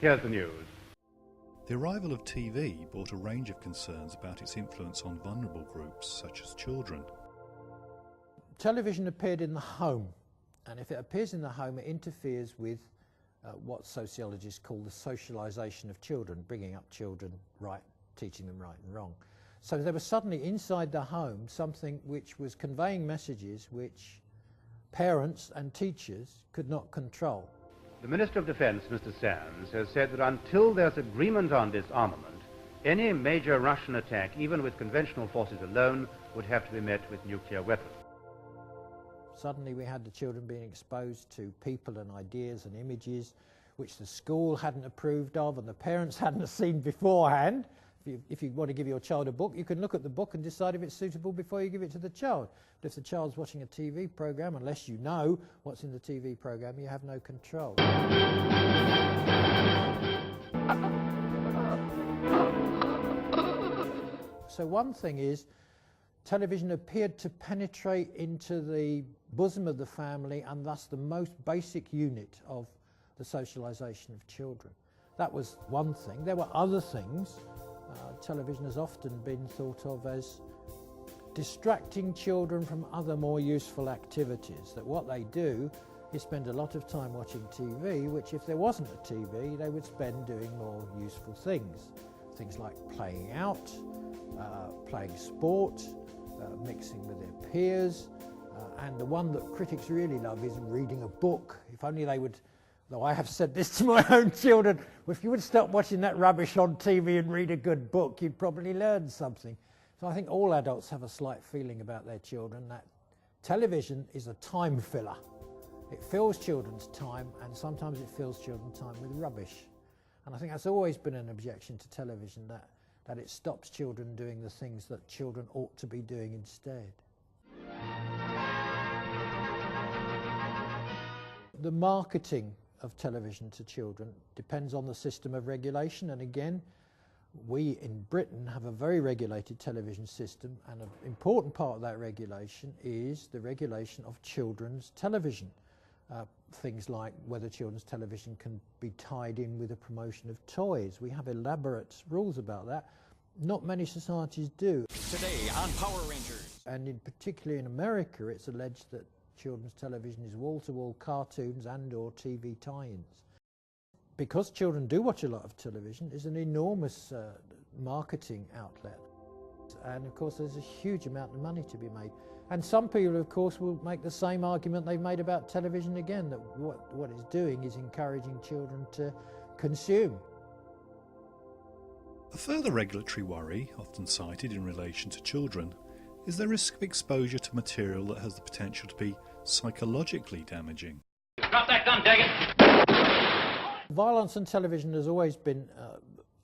Here's the news. The arrival of TV brought a range of concerns about its influence on vulnerable groups such as children. Television appeared in the home, and if it appears in the home, it interferes with what sociologists call the socialisation of children, bringing up children right, teaching them right and wrong. So there was suddenly inside the home something which was conveying messages which parents and teachers could not control. The Minister of Defence, Mr. Sands, has said that until there's agreement on disarmament, any major Russian attack, even with conventional forces alone, would have to be met with nuclear weapons. Suddenly we had the children being exposed to people and ideas and images which the school hadn't approved of and the parents hadn't seen beforehand. If you want to give your child a book, you can look at the book and decide if it's suitable before you give it to the child. But if the child's watching a TV programme, unless you know what's in the TV programme, you have no control. So one thing is, television appeared to penetrate into the bosom of the family and thus the most basic unit of the socialisation of children. That was one thing. There were other things. Television has often been thought of as distracting children from other more useful activities, that what they do is spend a lot of time watching TV, which if there wasn't a TV, they would spend doing more useful things. Things like playing out, playing sport, mixing with their peers, and the one that critics really love is reading a book. If only they would, though I have said this to my own children, well, if you would stop watching that rubbish on TV and read a good book, you'd probably learn something. So I think all adults have a slight feeling about their children that television is a time filler. It fills children's time, and sometimes it fills children's time with rubbish. And I think that's always been an objection to television, that it stops children doing the things that children ought to be doing instead. The marketing of television to children depends on the system of regulation, and again, we in Britain have a very regulated television system, and an important part of that regulation is the regulation of children's television. Things like whether children's television can be tied in with the promotion of toys. We have elaborate rules about that. Not many societies do. Today on Power Rangers. And particularly in America, it's alleged that children's television is wall-to-wall cartoons and/or TV tie-ins. Because children do watch a lot of television, it's an enormous marketing outlet. And of course there's a huge amount of money to be made. And some people, of course, will make the same argument they've made about television again, that what it's doing is encouraging children to consume. A further regulatory worry, often cited in relation to children, is the risk of exposure to material that has the potential to be psychologically damaging. Drop that gun, Daggett! Violence on television has always been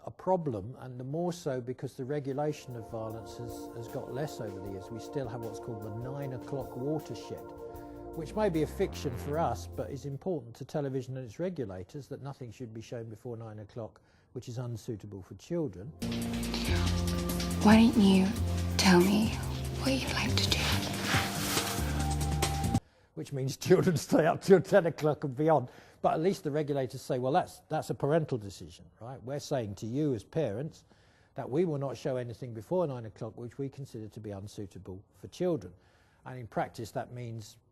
a problem, and the more so because the regulation of violence has got less over the years. We still have what's called the 9 o'clock watershed, which may be a fiction for us, but is important to television and its regulators, that nothing should be shown before 9 o'clock which is unsuitable for children. Why don't you tell me what you'd like to do? Which means children stay up till 10 o'clock and beyond. But at least the regulators say, well, that's a parental decision, right? We're saying to you as parents that we will not show anything before 9 o'clock which we consider to be unsuitable for children. And in practice that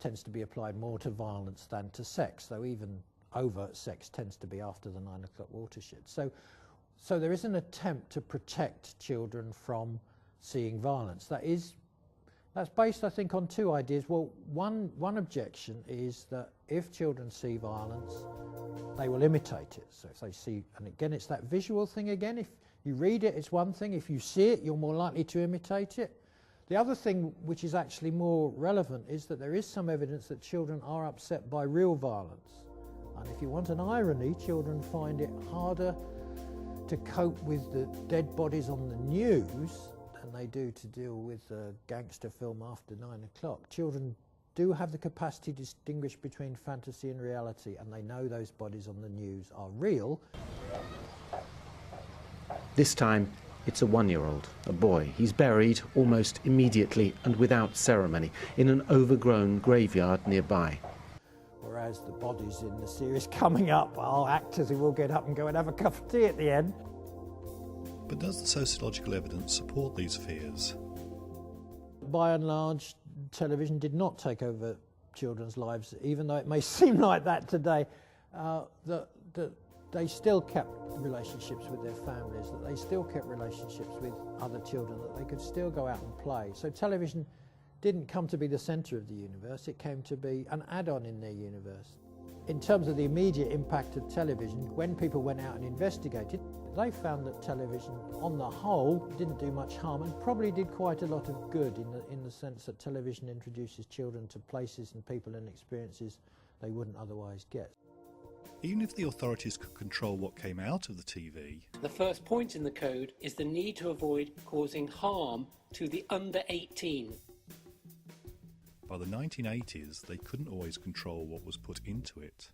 tends to be applied more to violence than to sex, though even overt sex tends to be after the 9 o'clock watershed. So there is an attempt to protect children from seeing violence. That's based, I think, on two ideas. Well, one objection is that if children see violence, they will imitate it. So if they see, and again, it's that visual thing again. If you read it, it's one thing. If you see it, you're more likely to imitate it. The other thing, which is actually more relevant, is that there is some evidence that children are upset by real violence. And if you want an irony, children find it harder to cope with the dead bodies on the news than they do to deal with a gangster film after 9 o'clock. Children do have the capacity to distinguish between fantasy and reality, and they know those bodies on the news are real. This time, it's a 1-year-old, a boy. He's buried almost immediately and without ceremony in an overgrown graveyard nearby. Whereas whereas the bodies in the series coming up are actors who will get up and go and have a cup of tea at the end. But does the sociological evidence support these fears? By and large, television did not take over children's lives, even though it may seem like that today. That they still kept relationships with their families, that they still kept relationships with other children, that they could still go out and play. So television didn't come to be the centre of the universe, it came to be an add-on in their universe. In terms of the immediate impact of television, when people went out and investigated, they found that television, on the whole, didn't do much harm and probably did quite a lot of good in the sense that television introduces children to places and people and experiences they wouldn't otherwise get. Even if the authorities could control what came out of the TV, the first point in the code is the need to avoid causing harm to the under 18. by the 1980s they couldn't always control what was put into it.